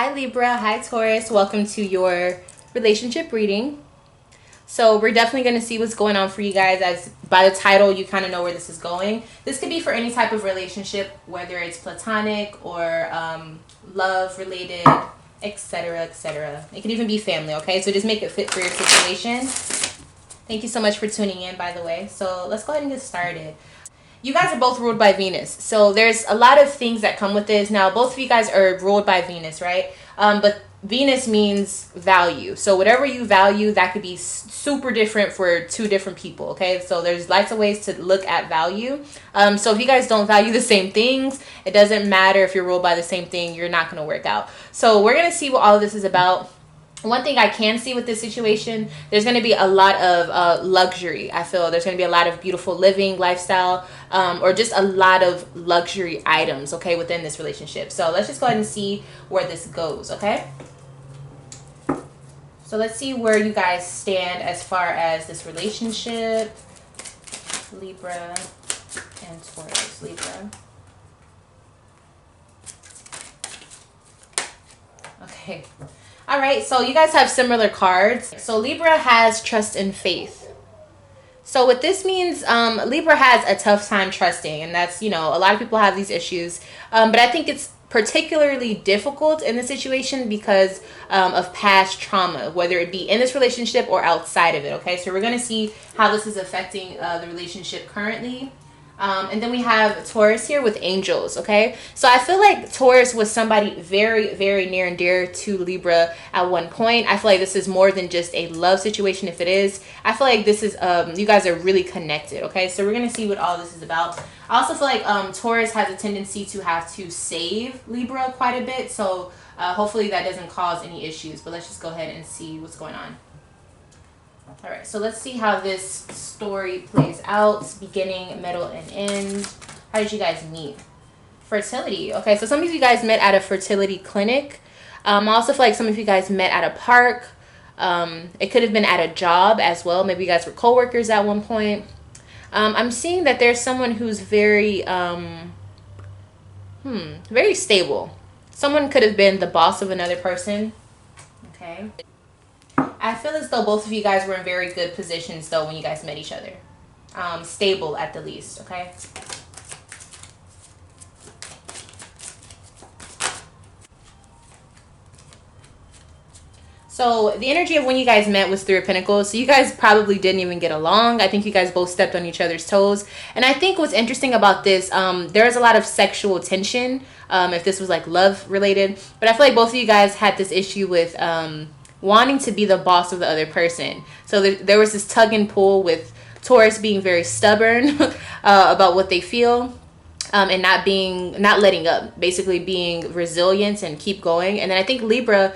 Hi Libra, hi Taurus, welcome to your relationship reading. So we're definitely going to see what's going on for you guys, as by the title you kind of know where this is going. This could be for any type of relationship, whether it's platonic or love related, etc, etc. It could even be family, okay? So just make it fit for your situation. Thank you so much for tuning in, by the way. So let's go ahead and get started. You guys are both ruled by Venus, so there's a lot of things that come with this. Now, both of you guys are ruled by Venus, right? But Venus means value. So whatever you value, that could be super different for two different people, okay? So there's lots of ways to look at value. So if you guys don't value the same things, it doesn't matter if you're ruled by the same thing, you're not going to work out. So we're going to see what all of this is about. One thing I can see with this situation, there's going to be a lot of luxury. I feel there's going to be a lot of beautiful living lifestyle, or just a lot of luxury items, okay, within this relationship. So let's just go ahead and see where this goes, okay? So let's see where you guys stand as far as this relationship. Libra and Taurus. Libra. Okay. All right, so you guys have similar cards. So Libra has trust and faith. So what this means, Libra has a tough time trusting, and that's, you know, a lot of people have these issues. But I think it's particularly difficult in this situation because of past trauma, whether it be in this relationship or outside of it, okay? So we're going to see how this is affecting the relationship currently. And then we have Taurus here with angels, okay? So I feel like Taurus was somebody very, very near and dear to Libra at one point. I feel like this is more than just a love situation. If it is, I feel like this is, you guys are really connected, okay? So we're going to see what all this is about. I also feel like Taurus has a tendency to have to save Libra quite a bit. So hopefully that doesn't cause any issues. But let's just go ahead and see what's going on. All right, so let's see how this story plays out, beginning, middle, and end. How did you guys meet? Fertility. Okay, so some of you guys met at a fertility clinic. I also feel like some of you guys met at a park. It could have been at a job as well. Maybe you guys were co-workers at one point. I'm seeing that there's someone who's very, very stable. Someone could have been the boss of another person. Okay. I feel as though both of you guys were in very good positions, though, when you guys met each other. Stable, at the least, okay? So the energy of when you guys met was Three of Pentacles. So you guys probably didn't even get along. I think you guys both stepped on each other's toes. And I think what's interesting about this, there is a lot of sexual tension, if this was like love related. But I feel like both of you guys had this issue with wanting to be the boss of the other person. So there was this tug and pull with Taurus being very stubborn about what they feel, and not letting up, basically being resilient and keep going. And then I think Libra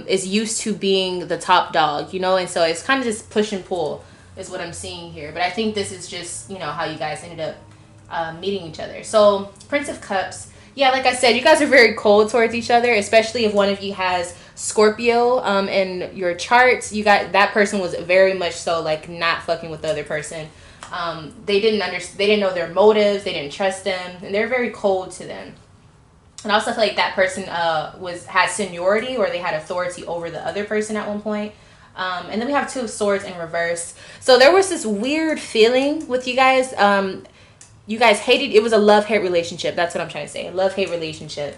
is used to being the top dog, you know, and so it's kind of just push and pull is what I'm seeing here. But I think this is just, you know, how you guys ended up meeting each other. So Prince of Cups. Yeah, like I said, you guys are very cold towards each other, especially if one of you has Scorpio in your charts. You got that person was very much so like not fucking with the other person. They didn't know their motives, they didn't trust them, and they're very cold to them. And I also feel like that person had seniority, or they had authority over the other person at one point. And then we have Two of Swords in reverse. So there was this weird feeling with you guys. You guys hated, it was a love-hate relationship. That's what I'm trying to say. A love-hate relationship.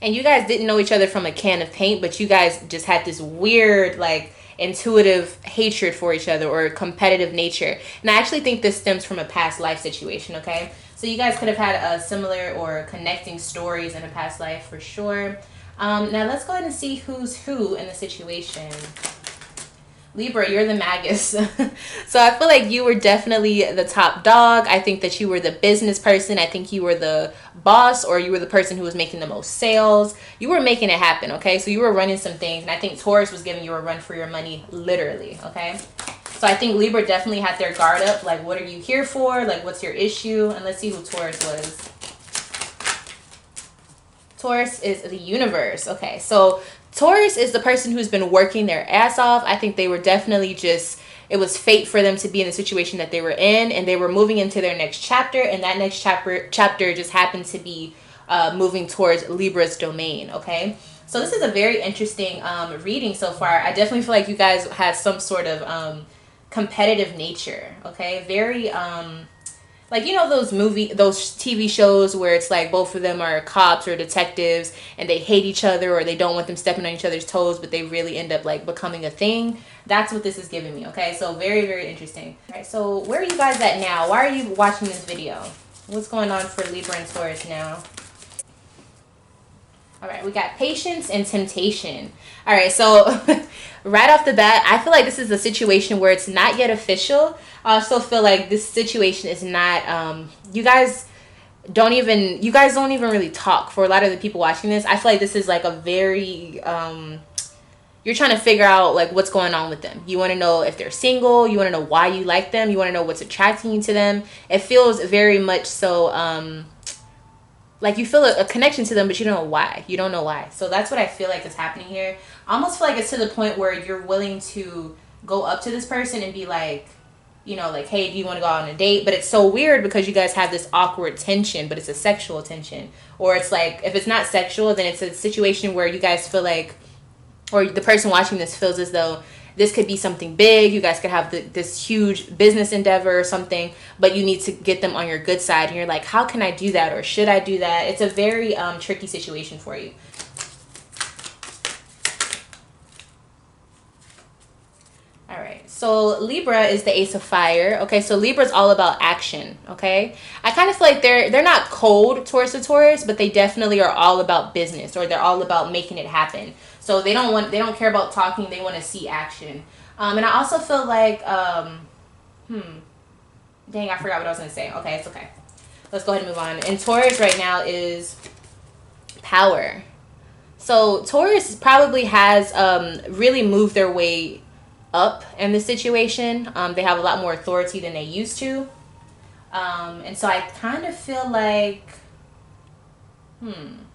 And you guys didn't know each other from a can of paint, but you guys just had this weird, like, intuitive hatred for each other, or competitive nature. And I actually think this stems from a past life situation, okay? So you guys could have had a similar or connecting stories in a past life for sure. Now let's go ahead and see who's who in the situation. Libra, you're the magus. So I feel like you were definitely the top dog. I think that you were the business person. I think you were the boss, or you were the person who was making the most sales. You were making it happen, okay? So you were running some things, and I think Taurus was giving you a run for your money, literally, okay? So I think Libra definitely had their guard up. Like, what are you here for? Like, what's your issue? And let's see who Taurus was. Taurus is the universe. Okay, so Taurus is the person who's been working their ass off. I think they were definitely just it was fate for them to be in the situation that they were in, and they were moving into their next chapter, and that next chapter just happened to be moving towards Libra's domain. Okay, so this is a very interesting reading so far. I definitely feel like you guys have some sort of competitive nature. Okay, very like, you know, those TV shows where it's like both of them are cops or detectives and they hate each other, or they don't want them stepping on each other's toes, but they really end up like becoming a thing. That's what this is giving me. Okay, so very, very interesting. All right, so where are you guys at now? Why are you watching this video? What's going on for Libra and Taurus now? All right, we got patience and temptation. All right, so right off the bat, I feel like this is a situation where it's not yet official. I also feel like this situation is not, you guys don't even really talk. For a lot of the people watching this, I feel like this is like a very, you're trying to figure out like what's going on with them. You want to know if they're single. You want to know why you like them. You want to know what's attracting you to them. It feels very much so, like you feel a connection to them, but you don't know why. You don't know why. So that's what I feel like is happening here. I almost feel like it's to the point where you're willing to go up to this person and be like, you know, like, hey, do you want to go out on a date? But it's so weird because you guys have this awkward tension, but it's a sexual tension. Or it's like, if it's not sexual, then it's a situation where you guys feel like, or the person watching this feels as though this could be something big. You guys could have this huge business endeavor or something, but you need to get them on your good side. And you're like, how can I do that? Or should I do that? It's a very tricky situation for you. All right, so Libra is the Ace of Fire. Okay, so Libra is all about action. Okay, I kind of feel like they're not cold towards the Taurus, but they definitely are all about business, or they're all about making it happen. So they don't care about talking. They want to see action. And I also feel like dang, I forgot what I was gonna say. Okay, it's okay. Let's go ahead and move on. And Taurus right now is power. So Taurus probably has really moved their way up in this situation. They have a lot more authority than they used to. And so I kind of feel like,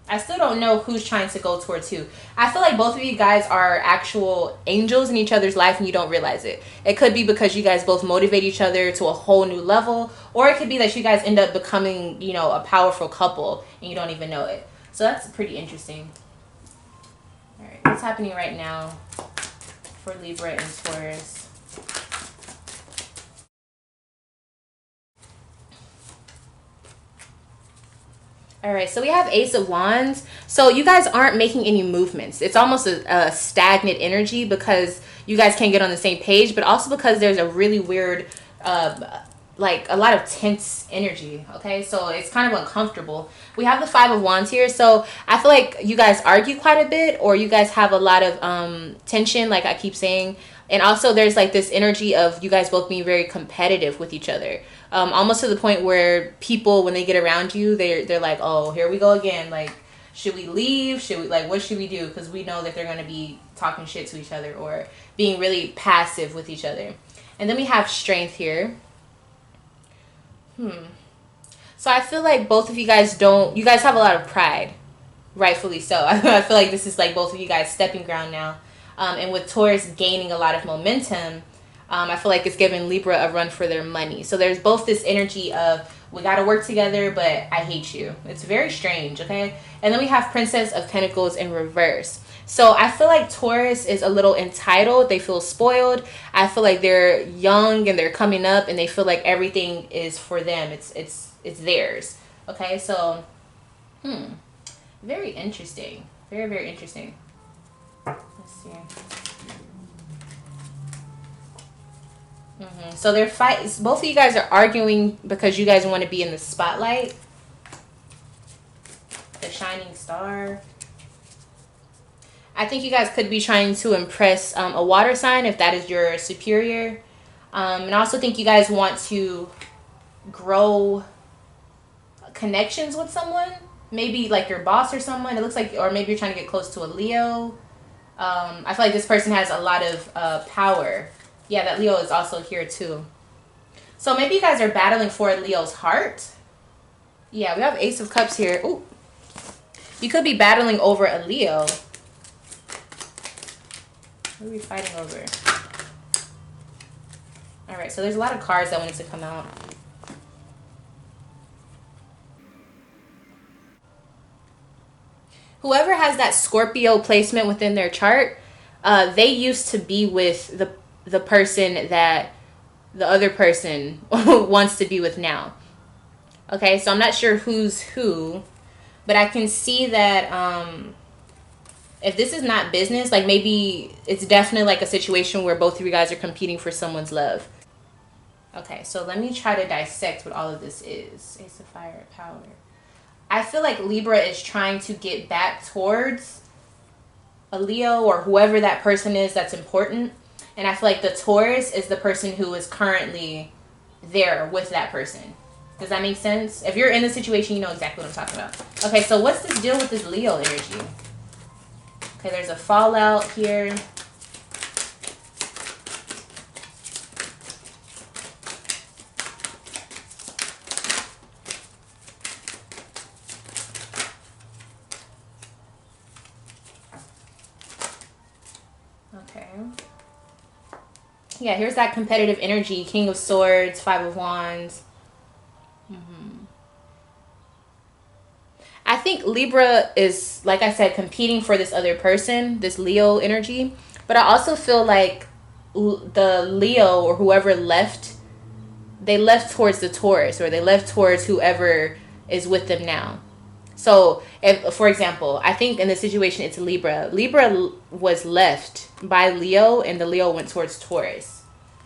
I still don't know who's trying to go towards who. I feel like both of you guys are actual angels in each other's life and you don't realize it. It could be because you guys both motivate each other to a whole new level, or it could be that you guys end up becoming, you know, a powerful couple and you don't even know it. So that's pretty interesting. All right, what's happening right now for Libra and Taurus? All right, so we have Ace of Wands. So you guys aren't making any movements. It's almost a stagnant energy because you guys can't get on the same page, but also because there's a really weird, like a lot of tense energy. Okay, so it's kind of uncomfortable. We have the Five of Wands here. So I feel like you guys argue quite a bit, or you guys have a lot of tension, like I keep saying. And also there's like this energy of you guys both being very competitive with each other. Almost to the point where people, when they get around you, they're like, oh, here we go again. Like, should we leave? Should we, like, what should we do? Because we know that they're going to be talking shit to each other or being really passive with each other. And then we have strength here. So I feel like both of you guys you guys have a lot of pride. Rightfully so. I feel like this is like both of you guys stepping ground now. And with Taurus gaining a lot of momentum, I feel like it's giving Libra a run for their money. So there's both this energy of, we got to work together, but I hate you. It's very strange, okay? And then we have Princess of Pentacles in reverse. So I feel like Taurus is a little entitled. They feel spoiled. I feel like they're young and they're coming up and they feel like everything is for them. It's theirs. Okay, so very interesting. Very, very interesting. Let's see. So they're fighting. Both of you guys are arguing because you guys want to be in the spotlight. The shining star. I think you guys could be trying to impress a water sign if that is your superior. And I also think you guys want to grow connections with someone. Maybe like your boss or someone. It looks like, or maybe you're trying to get close to a Leo. I feel like this person has a lot of power. Yeah, that Leo is also here too. So maybe you guys are battling for Leo's heart. Yeah, we have Ace of Cups here. Ooh. You could be battling over a Leo. What are we fighting over? All right, so there's a lot of cards that wanted to come out. Whoever has that Scorpio placement within their chart, they used to be with the person that the other person wants to be with now. Okay, so I'm not sure who's who, but I can see that if this is not business, like maybe it's definitely like a situation where both of you guys are competing for someone's love. Okay, so let me try to dissect what all of this is. Ace of Fire, Power. I feel like Libra is trying to get back towards a Leo or whoever that person is that's important. And I feel like the Taurus is the person who is currently there with that person. Does that make sense? If you're in the situation, you know exactly what I'm talking about. Okay, so what's this deal with this Leo energy? Okay, there's a fallout here. Okay. Yeah, here's that competitive energy. King of Swords, Five of Wands. I think Libra is, like I said, competing for this other person, this Leo energy. But I also feel like the Leo or whoever left, they left towards the Taurus, or they left towards whoever is with them now. So, if, for example, I think in this situation it's Libra. Libra was left by Leo, and the Leo went towards Taurus.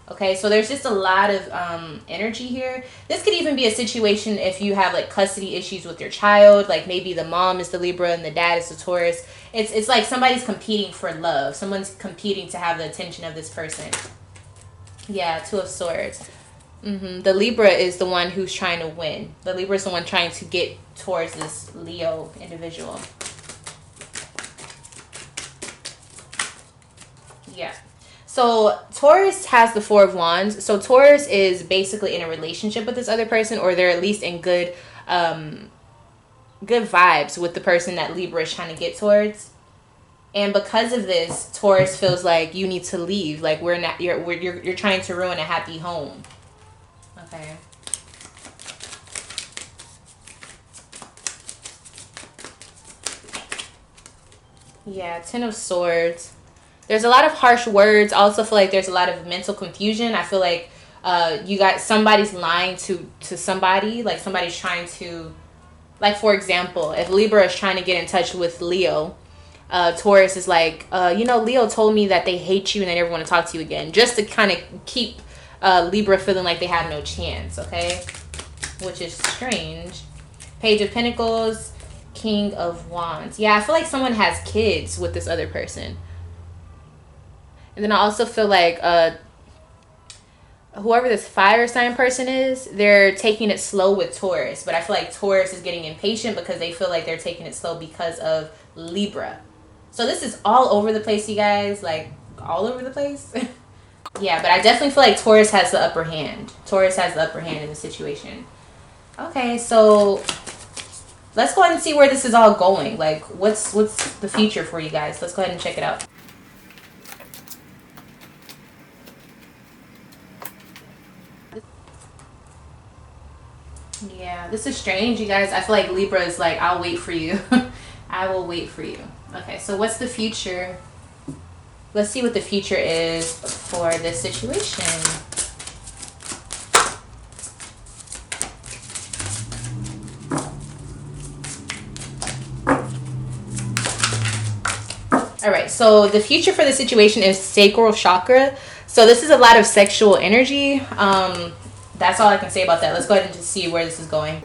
Okay, so there's just a lot of energy here. This could even be a situation if you have like custody issues with your child. Like maybe the mom is the Libra and the dad is the Taurus. It's like somebody's competing for love. Someone's competing to have the attention of this person. Yeah, Two of Swords. The Libra is the one who's trying to win. The Libra is the one trying to get towards this Leo individual. Yeah. So Taurus has the Four of Wands. So Taurus is basically in a relationship with this other person, or they're at least in good vibes with the person that Libra is trying to get towards. And because of this, Taurus feels like you need to leave. Like you're trying to ruin a happy home. Okay. Yeah, Ten of Swords. There's a lot of harsh words. I also feel like there's a lot of mental confusion. I feel like you got somebody's lying to somebody. Like somebody's trying to, like for example, if Libra is trying to get in touch with Leo, Taurus is like, Leo told me that they hate you and they never want to talk to you again. Just to kind of keep Libra feeling like they have no chance, okay? Which is strange. Page of Pentacles, King of Wands. Yeah, I feel like someone has kids with this other person. And then I also feel like whoever this fire sign person is, they're taking it slow with Taurus. But I feel like Taurus is getting impatient because they feel like they're taking it slow because of Libra. So this is all over the place, you guys. Like, all over the place. Yeah, but I definitely feel like Taurus has the upper hand. Taurus has the upper hand in the situation. Okay, so let's go ahead and see where this is all going. Like, what's the future for you guys? Let's go ahead and check it out. Yeah, this is strange, you guys. I feel like Libra is like, I'll wait for you. I will wait for you. Okay, so what's the future? Let's see what the future is for this situation. All right, so the future for the situation is sacral chakra. So this is a lot of sexual energy. That's all I can say about that. Let's go ahead and just see where this is going.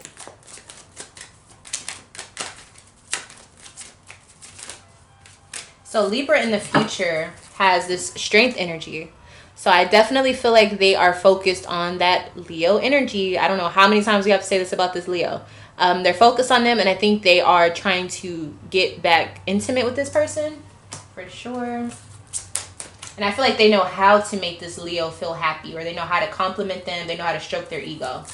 So Libra in the future has this strength energy. So I definitely feel like they are focused on that Leo energy. I don't know how many times we have to say this about this Leo. They're focused on them, and I think they are trying to get back intimate with this person for sure. And I feel like they know how to make this Leo feel happy, or they know how to compliment them. They know how to stroke their ego.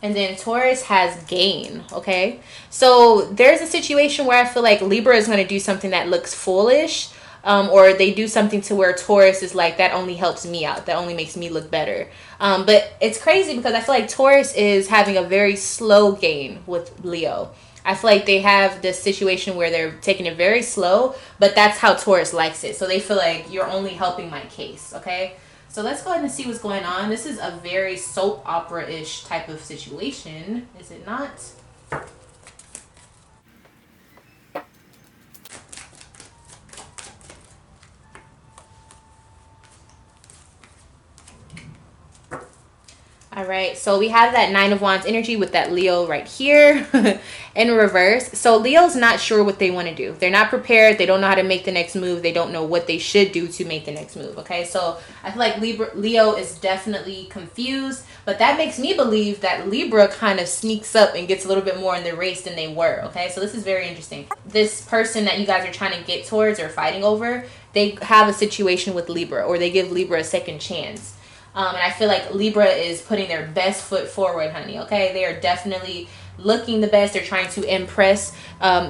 And then Taurus has gain, okay? So there's a situation where I feel like Libra is going to do something that looks foolish. or they do something to where Taurus is like, that only helps me out, that only makes me look better. But it's crazy because I feel like Taurus is having a very slow gain with Leo. I feel like they have this situation where they're taking it very slow, but that's how Taurus likes it. So they feel like you're only helping my case, okay? So let's go ahead and see what's going on. This is a very soap opera-ish type of situation, is it not? All right, so we have that Nine of Wands energy with that Leo right here in reverse. So Leo's not sure what they want to do. They're not prepared. They don't know how to make the next move. They don't know what they should do to make the next move, okay? So I feel like Leo is definitely confused, but that makes me believe that Libra kind of sneaks up and gets a little bit more in the race than they were, okay? So this is very interesting. This person that you guys are trying to get towards or fighting over, they have a situation with Libra, or they give Libra a second chance. And I feel like Libra is putting their best foot forward, honey, okay? They are definitely looking the best. They're trying to impress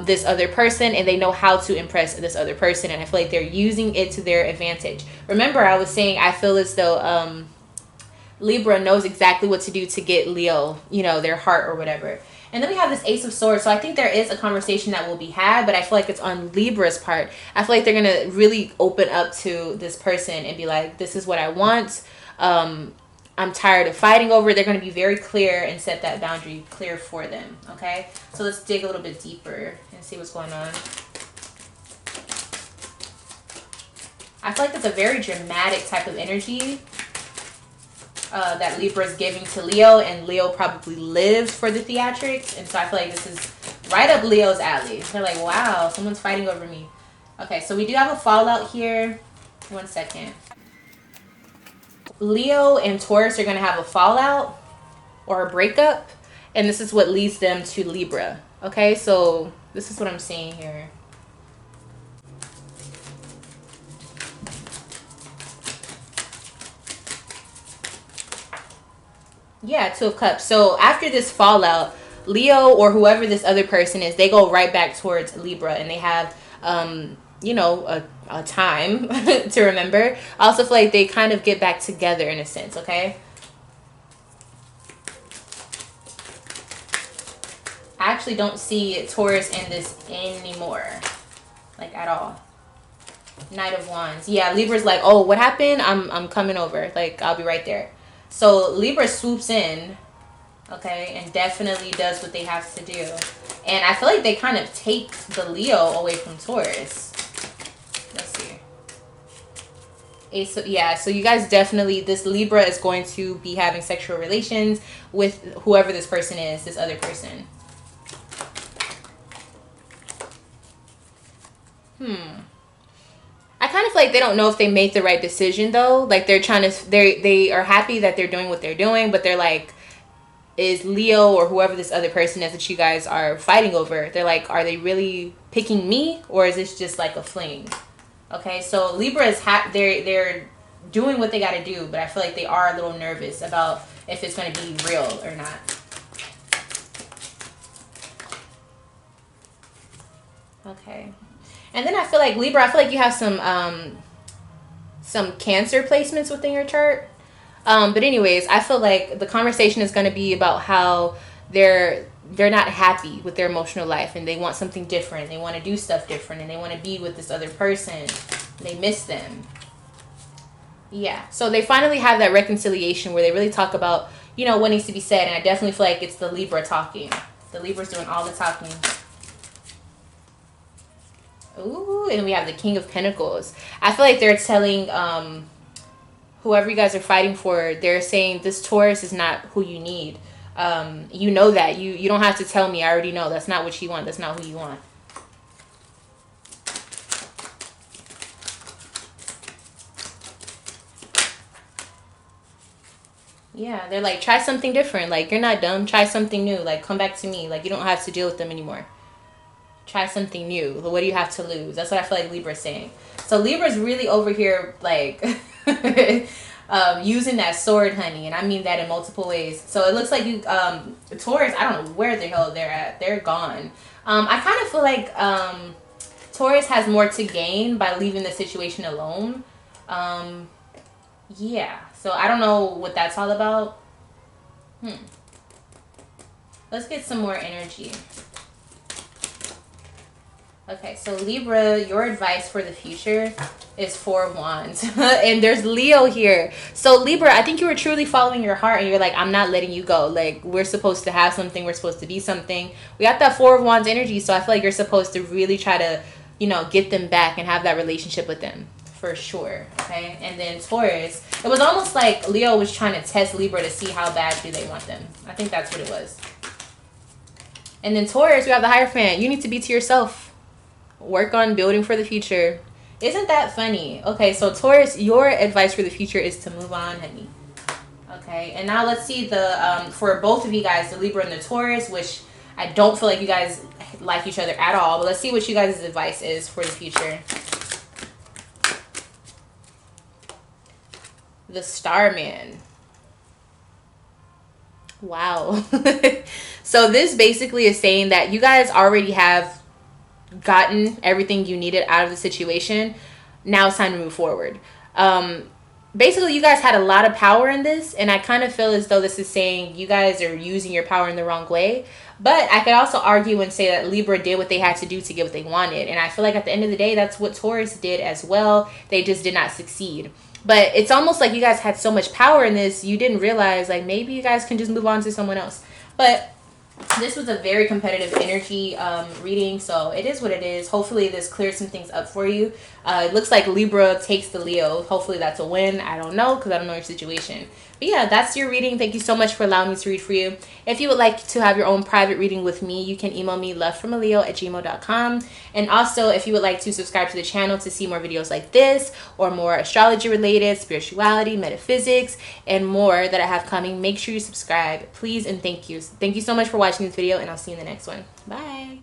this other person, and they know how to impress this other person. And I feel like they're using it to their advantage. Remember, I was saying I feel as though Libra knows exactly what to do to get Leo, you know, their heart or whatever. And then we have this Ace of Swords. So I think there is a conversation that will be had, but I feel like it's on Libra's part. I feel like they're going to really open up to this person and be like, this is what I want. I'm tired of fighting over it. They're going to be very clear and set that boundary clear for them, okay? So let's dig a little bit deeper and see what's going on. I feel like that's a very dramatic type of energy that Libra is giving to Leo, and Leo probably lives for the theatrics, and so I feel like this is right up Leo's alley. They're like, wow, someone's fighting over me. Okay, so we do have a fallout here. 1 second. Leo and Taurus are going to have a fallout or a breakup, and this is what leads them to Libra. Okay, so this is what I'm seeing here. Yeah, Two of Cups. So after this fallout, Leo or whoever this other person is, they go right back towards Libra, and they have you know, a time to remember. I also feel like they kind of get back together in a sense, okay? I actually don't see Taurus in this anymore, like at all. Knight of Wands. Yeah, Libra's like, oh, what happened? I'm coming over. Like, I'll be right there. So Libra swoops in, okay, and definitely does what they have to do. And I feel like they kind of take the Leo away from Taurus. Let's see. Yeah, so you guys definitely, this Libra is going to be having sexual relations with whoever this person is, this other person. I kind of feel like they don't know if they made the right decision though. Like they're trying to, they are happy that they're doing what they're doing, but they're like, is Leo or whoever this other person is that you guys are fighting over, they're like, are they really picking me, or is this just like a fling? Okay, so Libra is they're doing what they got to do, but I feel like they are a little nervous about if it's going to be real or not. Okay, and then I feel like Libra, I feel like you have some Cancer placements within your chart. But anyways, I feel like the conversation is going to be about how they're not happy with their emotional life, and they want something different. They want to do stuff different, and they want to be with this other person. They miss them. Yeah, so they finally have that reconciliation where they really talk about, you know, what needs to be said. And I definitely feel like it's the Libra talking. The Libra's doing all the talking. Ooh, and we have the King of Pentacles. I feel like they're telling whoever you guys are fighting for, they're saying this Taurus is not who you need. You know that. You don't have to tell me. I already know. That's not what you want. That's not who you want. Yeah, they're like, try something different. Like, you're not dumb. Try something new. Like, come back to me. Like, you don't have to deal with them anymore. Try something new. What do you have to lose? That's what I feel like Libra's saying. So Libra's really over here, like, using that sword, honey. And I mean that in multiple ways. So it looks like you, Taurus, I don't know where the hell they're at. They're gone. I kind of feel like Taurus has more to gain by leaving the situation alone. Yeah, so I don't know what that's all about. Let's get some more energy. Okay, so Libra, your advice for the future is 4 of Wands. And there's Leo here. So Libra, I think you were truly following your heart and you're like, I'm not letting you go. Like, we're supposed to have something. We're supposed to be something. We got that 4 of Wands energy. So I feel like you're supposed to really try to, you know, get them back and have that relationship with them. For sure. Okay. And then Taurus, it was almost like Leo was trying to test Libra to see how bad do they want them. I think that's what it was. And then Taurus, we have the Hierophant. You need to be to yourself. Work on building for the future. Isn't that funny? Okay, so Taurus, your advice for the future is to move on, honey. Okay, and now let's see the for both of you guys, the Libra and the Taurus, which I don't feel like you guys like each other at all, but let's see what you guys' advice is for the future. The Starman. Wow. So this basically is saying that you guys already have gotten everything you needed out of the situation. Now it's time to move forward. Basically, you guys had a lot of power in this, and I kind of feel as though this is saying you guys are using your power in the wrong way. But I could also argue and say that Libra did what they had to do to get what they wanted, and I feel like at the end of the day, that's what Taurus did as well. They just did not succeed. But it's almost like you guys had so much power in this, you didn't realize, like, maybe you guys can just move on to someone else. But this was a very competitive energy reading, so it is what it is. Hopefully this clears some things up for you. It looks like Libra takes the Leo. Hopefully that's a win. I don't know, because I don't know your situation. But yeah, that's your reading. Thank you so much for allowing me to read for you. If you would like to have your own private reading with me, you can email me lovefromaleo@gmail.com. And also, if you would like to subscribe to the channel to see more videos like this, or more astrology related, spirituality, metaphysics, and more that I have coming, make sure you subscribe, please, and thank you. Thank you so much for watching this video, and I'll see you in the next one. Bye.